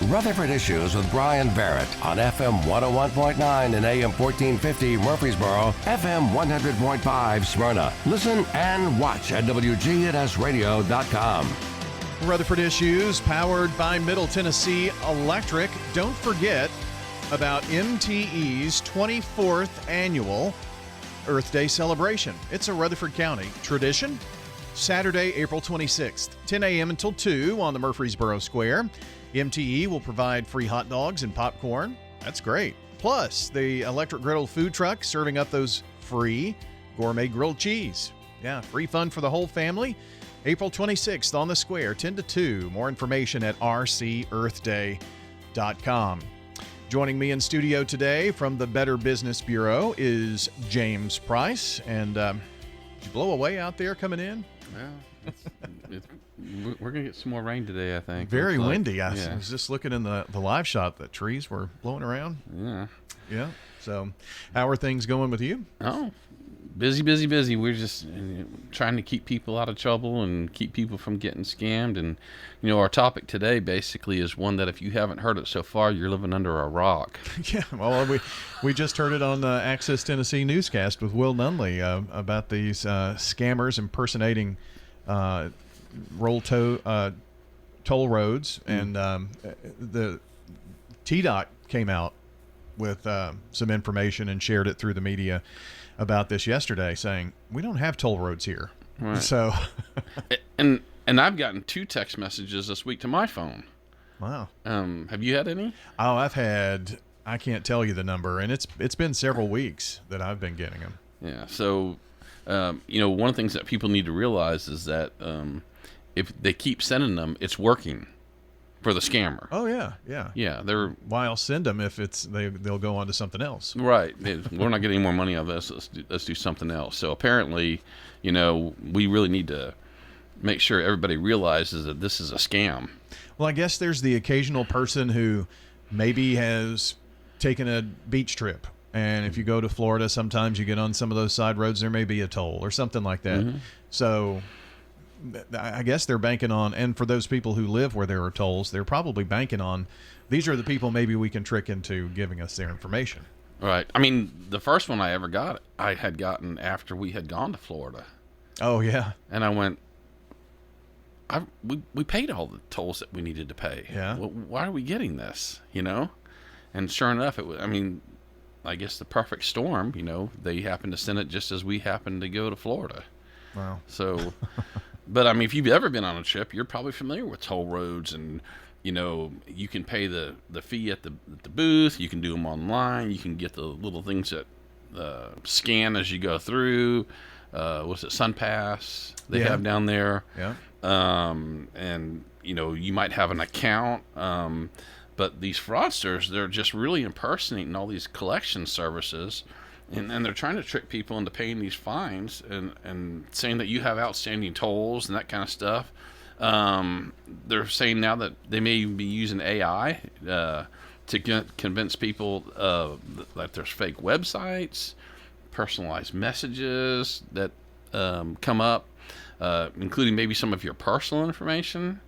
Rutherford Issues with Bryan Barrett on FM 101.9 and AM 1450 Murfreesboro, FM 100.5 Smyrna. Listen and watch at WGNSradio.com. Rutherford Issues, powered by Middle Tennessee Electric. Don't forget about MTE's 24th annual Earth Day celebration. It's a Rutherford County tradition. Saturday, April 26th, 10 a.m. until 2 on the Murfreesboro Square. MTE will provide free hot dogs and popcorn. That's great. Plus, the electric griddle food truck serving up those free gourmet grilled cheese. Yeah, free fun for the whole family. April 26th on the Square, 10 to 2. More information at rcearthday.com. Joining me in studio today from the Better Business Bureau is James Price. And did you blow away out there coming in? Well, we're going to get some more rain today, I think. Very windy. I was just looking in the live shot that trees were blowing around. Yeah. Yeah. So how are things going with you? Oh, busy. We're just trying to keep people out of trouble and keep people from getting scammed. And, you know, our topic today basically is one that if you haven't heard it so far, you're living under a rock. Yeah. Well, we just heard it on the Access Tennessee newscast with Will Nunley about these scammers impersonating toll roads. And the TDOT came out with some information and shared it through the media about this yesterday, saying we don't have toll roads here. Right. So, and I've gotten 2 text messages this week to my phone. Wow. Have you had any? Oh, I can't tell you the number, and it's been several weeks that I've been getting them. Yeah. So, you know, one of the things that people need to realize is that if they keep sending them, it's working for the scammer. Oh yeah. Yeah. Why else send them if they'll go on to something else? Right. We're not getting more money out of this. Let's do something else. So apparently, you know, we really need to make sure everybody realizes that this is a scam. Well, I guess there's the occasional person who maybe has taken a beach trip. And if you go to Florida, sometimes you get on some of those side roads, there may be a toll or something like that. Mm-hmm. So I guess they're banking on, and for those people who live where there are tolls, they're probably banking on, these are the people maybe we can trick into giving us their information. Right. I mean, the first one I ever got, I had gotten after we had gone to Florida. Oh, yeah. And I went, we paid all the tolls that we needed to pay. Yeah. Well, why are we getting this, you know? And sure enough, it was, I mean, I guess the perfect storm, you know, they happened to send it just as we happened to go to Florida. Wow. So, but I mean, if you've ever been on a trip, you're probably familiar with toll roads, and, you know, you can pay the fee at the booth. You can do them online. You can get the little things that scan as you go through. What's it, SunPass they have down there. Yeah. And, you know, you might have an account, but these fraudsters, they're just really impersonating all these collection services, and they're trying to trick people into paying these fines and saying that you have outstanding tolls and that kind of stuff. They're saying now that they may even be using AI to convince people that there's fake websites, personalized messages that come up, including maybe some of your personal information.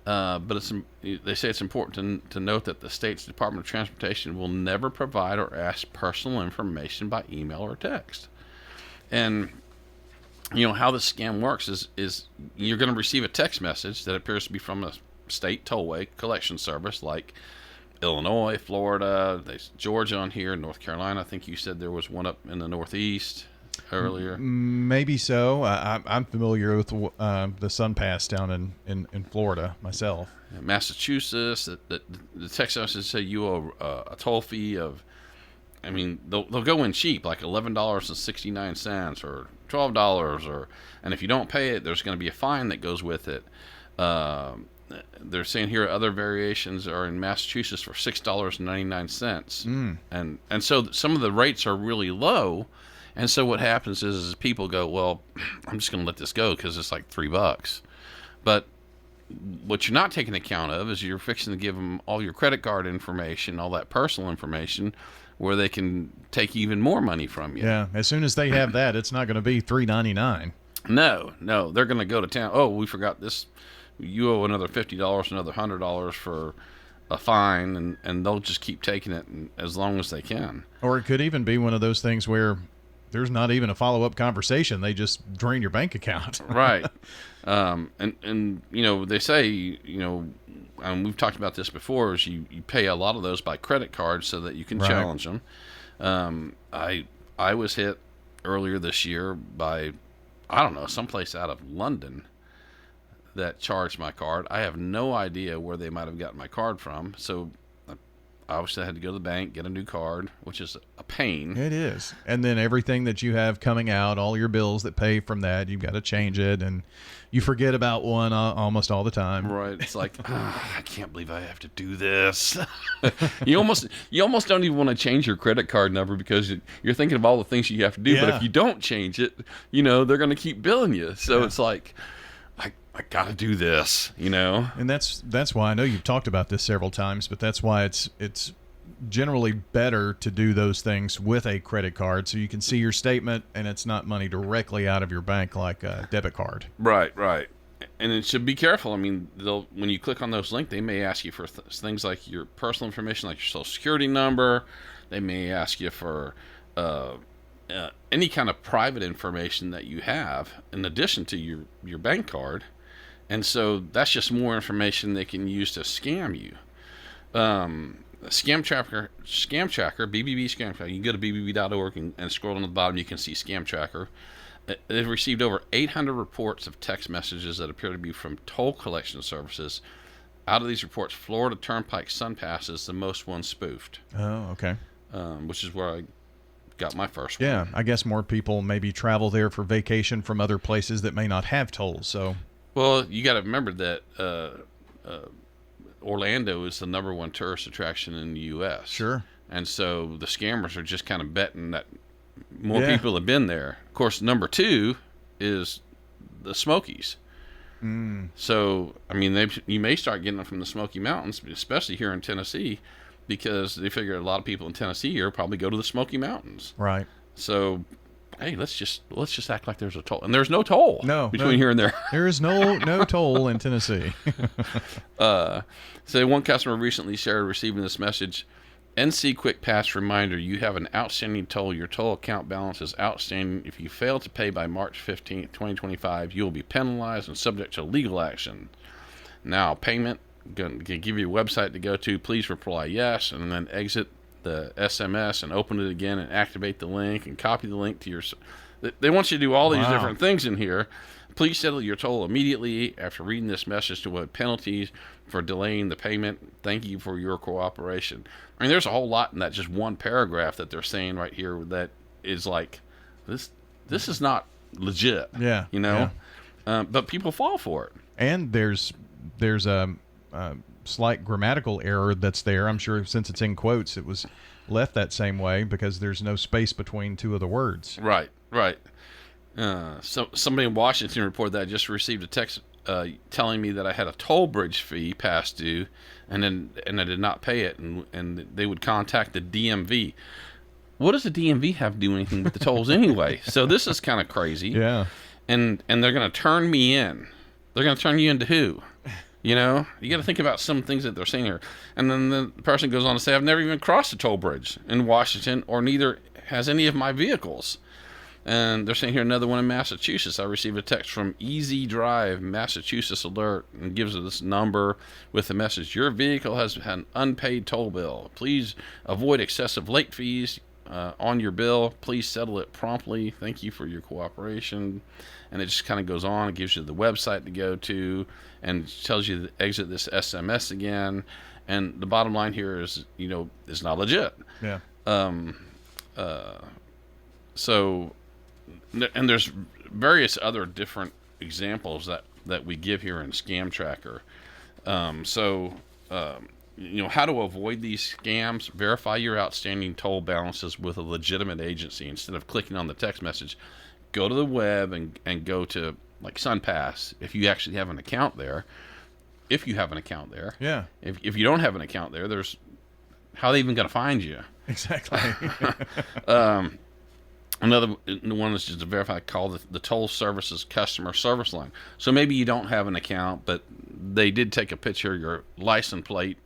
But they say it's important to note that the state's Department of Transportation will never provide or ask personal information by email or text. And, you know, how this scam works is you're going to receive a text message that appears to be from a state tollway collection service like Illinois, Florida, there's Georgia on here, North Carolina. I think you said there was one up in the Northeast earlier. Maybe so. I'm familiar with the SunPass down in Florida myself. Massachusetts, the text message say you owe a toll fee of, I mean, they'll go in cheap, like $11.69 or $12, and if you don't pay it, there's going to be a fine that goes with it. They're saying here other variations are in Massachusetts for $6.99, and so some of the rates are really low. And so what happens is people go, well, I'm just going to let this go because it's like $3. But what you're not taking account of is you're fixing to give them all your credit card information, all that personal information, where they can take even more money from you. Yeah, as soon as they have that, it's not going to be $3.99. No, they're going to go to town. Oh, we forgot this. You owe another $50, another $100 for a fine, and they'll just keep taking it as long as they can. Or it could even be one of those things where there's not even a follow-up conversation. They just drain your bank account. Right. And they say, and we've talked about this before, is you pay a lot of those by credit card so that you can challenge them. I was hit earlier this year by, I don't know, someplace out of London that charged my card. I have no idea where they might have gotten my card from. So I obviously had to go to the bank, get a new card, which is a pain. It is. And then everything that you have coming out, all your bills that pay from that, you've got to change it. And you forget about one almost all the time. Right. It's like, I can't believe I have to do this. You almost don't even want to change your credit card number because you're thinking of all the things you have to do. Yeah. But if you don't change it, they're going to keep billing you. So it's like, I got to do this, And that's why I know you've talked about this several times, but that's why it's generally better to do those things with a credit card so you can see your statement and it's not money directly out of your bank like a debit card. Right. And it should be careful. I mean, when you click on those links, they may ask you for things like your personal information, like your social security number. They may ask you for any kind of private information that you have in addition to your bank card. And so that's just more information they can use to scam you. Scam Tracker, BBB Scam Tracker. You can go to bbb.org and scroll on the bottom. You can see Scam Tracker. They've received over 800 reports of text messages that appear to be from toll collection services. Out of these reports, Florida Turnpike SunPass is the most one spoofed. Oh, okay. Which is where I got my first one. Yeah, I guess more people maybe travel there for vacation from other places that may not have tolls. So, well, you got to remember that Orlando is the number one tourist attraction in the U.S. Sure. And so the scammers are just kind of betting that more people have been there. Of course, number two is the Smokies. So, I mean, you may start getting them from the Smoky Mountains, especially here in Tennessee, because they figure a lot of people in Tennessee here probably go to the Smoky Mountains. Right. So, hey, let's just act like there's a toll, and there's no toll between here and there. There is no toll in Tennessee. So one customer recently shared receiving this message: NC Quick Pass reminder, you have an outstanding toll. Your toll account balance is outstanding. If you fail to pay by March 15th, 2025, you will be penalized and subject to legal action. Now, payment, going to give you a website to go to. Please reply yes, and then exit the SMS and open it again and activate the link and copy the link to your... They want you to do all these different things in here. Please settle your toll immediately after reading this message to avoid penalties for delaying the payment. Thank you for your cooperation. I mean, there's a whole lot in that just one paragraph that they're saying right here that is like, this is not legit. Yeah. But people fall for it. And there's a slight grammatical error that's there. I'm sure since it's in quotes, it was left that same way because there's no space between two of the words. Right. So somebody in Washington reported that I just received a text telling me that I had a toll bridge fee past due, and I did not pay it, and they would contact the DMV. What does the DMV have to do anything with the tolls anyway? So this is kind of crazy. Yeah. And they're going to turn me in. They're going to turn you into who? You got to think about some things that they're saying here. And then the person goes on to say, I've never even crossed a toll bridge in Washington, or neither has any of my vehicles. And they're saying here another one in Massachusetts. I received a text from Easy Drive, Massachusetts Alert, and gives us this number with the message, your vehicle has an unpaid toll bill. Please avoid excessive late fees on your bill. Please settle it promptly. Thank you for your cooperation. And it just kind of goes on. It gives you the website to go to and tells you to exit this SMS again. And the bottom line here is, it's not legit. Yeah. So, and there's various other different examples that we give here in Scam Tracker. How to avoid these scams: verify your outstanding toll balances with a legitimate agency. Instead of clicking on the text message, go to the web and go to like SunPass if you actually have an account there. If you have an account there. Yeah. If you don't have an account there, how are they even going to find you? Exactly. Another one is just to verify, call the toll services customer service line. So maybe you don't have an account, but they did take a picture of your license plate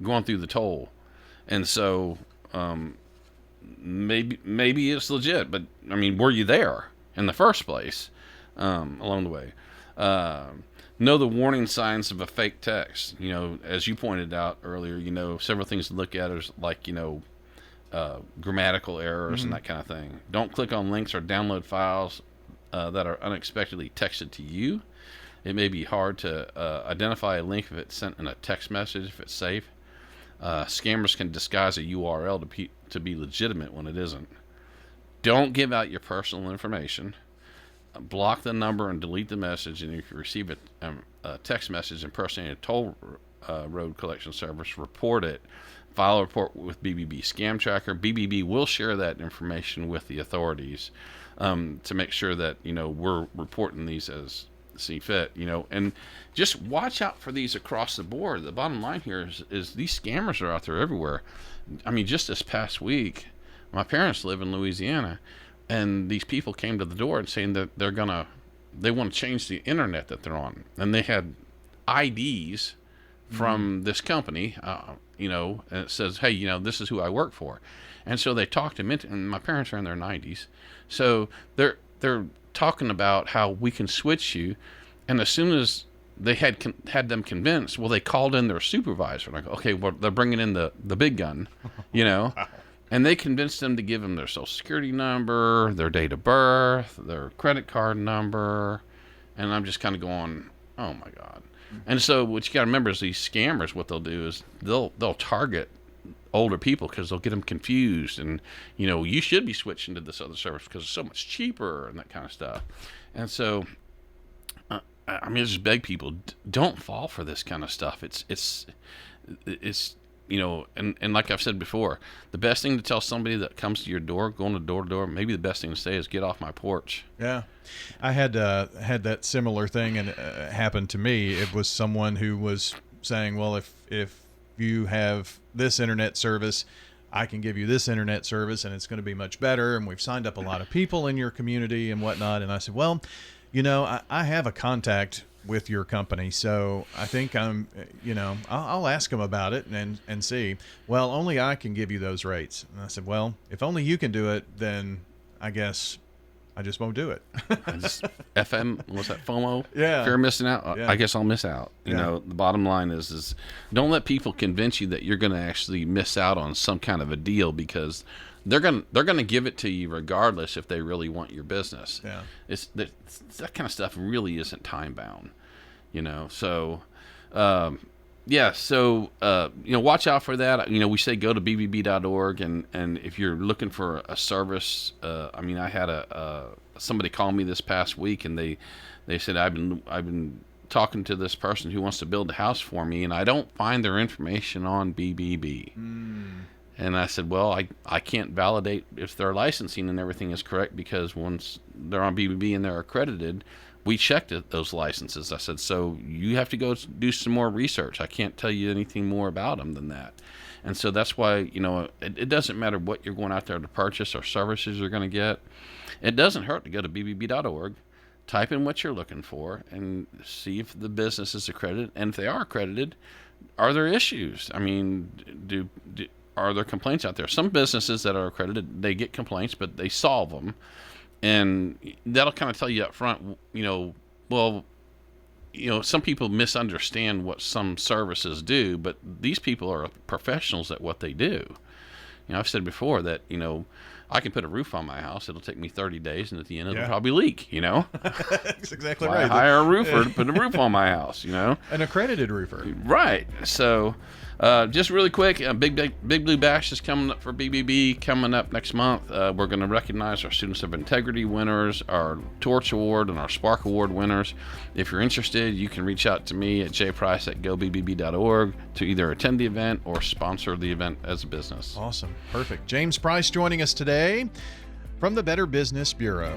going through the toll. And so maybe it's legit, but I mean, were you there in the first place along the way? Know the warning signs of a fake text. As you pointed out earlier, several things to look at is like, grammatical errors and that kind of thing. Don't click on links or download files that are unexpectedly texted to you. It may be hard to identify a link if it's sent in a text message, if it's safe. Scammers can disguise a URL to be legitimate when it isn't. Don't give out your personal information. Block the number and delete the message. And if you receive a text message impersonating a toll road collection service, report it. File a report with BBB Scam Tracker. BBB will share that information with the authorities to make sure that we're reporting these as see fit. And just watch out for these across the board. The bottom line here is these scammers are out there everywhere. I mean, just this past week, my parents live in Louisiana, and these people came to the door and saying that they want to change the internet that they're on, and they had IDs from this company, and it says, hey, this is who I work for. And so they talked him into, and my parents are in their 90s. So they're talking about how we can switch you. And as soon as they had them convinced, well, they called in their supervisor. Like, okay, well, they're bringing in the big gun, and they convinced them to give them their social security number, their date of birth, their credit card number. And I'm just kind of going, oh my God. And so what you got to remember is these scammers, what they'll do is they'll target older people because they'll get them confused. And, you should be switching to this other service because it's so much cheaper and that kind of stuff. And so, I just beg people, don't fall for this kind of stuff. It's and like I've said before, the best thing to tell somebody that comes to your door, going to door to door, maybe the best thing to say is get off my porch. Yeah. I had that similar thing and happen to me. It was someone who was saying, well, if you have this internet service, I can give you this internet service and it's going to be much better. And we've signed up a lot of people in your community and whatnot. And I said, well, I have a contact with your company, so I think I'll ask them about it and see. Well, only I can give you those rates. And I said, well, if only you can do it, then I guess I just won't do it. FM, what's that, FOMO? Yeah. Fear of missing out. Yeah. I guess I'll miss out. The bottom line is don't let people convince you that you're going to actually miss out on some kind of a deal, because they're gonna give it to you regardless if they really want your business. Yeah. It's that kind of stuff really isn't time bound, So, watch out for that. We say go to bbb.org, and if you're looking for a service, I had somebody call me this past week, and they said I've been talking to this person who wants to build a house for me, and I don't find their information on BBB. And I said, well, I can't validate if their licensing and everything is correct, because once they're on BBB and they're accredited, we checked those licenses. I said, so you have to go do some more research. I can't tell you anything more about them than that. And so that's why, it doesn't matter what you're going out there to purchase or services you're going to get. It doesn't hurt to go to bbb.org, type in what you're looking for, and see if the business is accredited. And if they are accredited, are there issues? Are there complaints out there? Some businesses that are accredited, they get complaints, but they solve them. And that'll kind of tell you up front, some people misunderstand what some services do, but these people are professionals at what they do. I've said before that, I can put a roof on my house. It'll take me 30 days, and at the end, it'll probably leak, That's exactly right. I hire a roofer to put a roof on my house, An accredited roofer. Right. So, just really quick, Big Blue Bash is coming up for BBB coming up next month. We're going to recognize our Students of Integrity winners, our Torch Award, and our Spark Award winners. If you're interested, you can reach out to me at jprice@gobbb.org to either attend the event or sponsor the event as a business. Awesome. Perfect. James Price joining us today from the Better Business Bureau.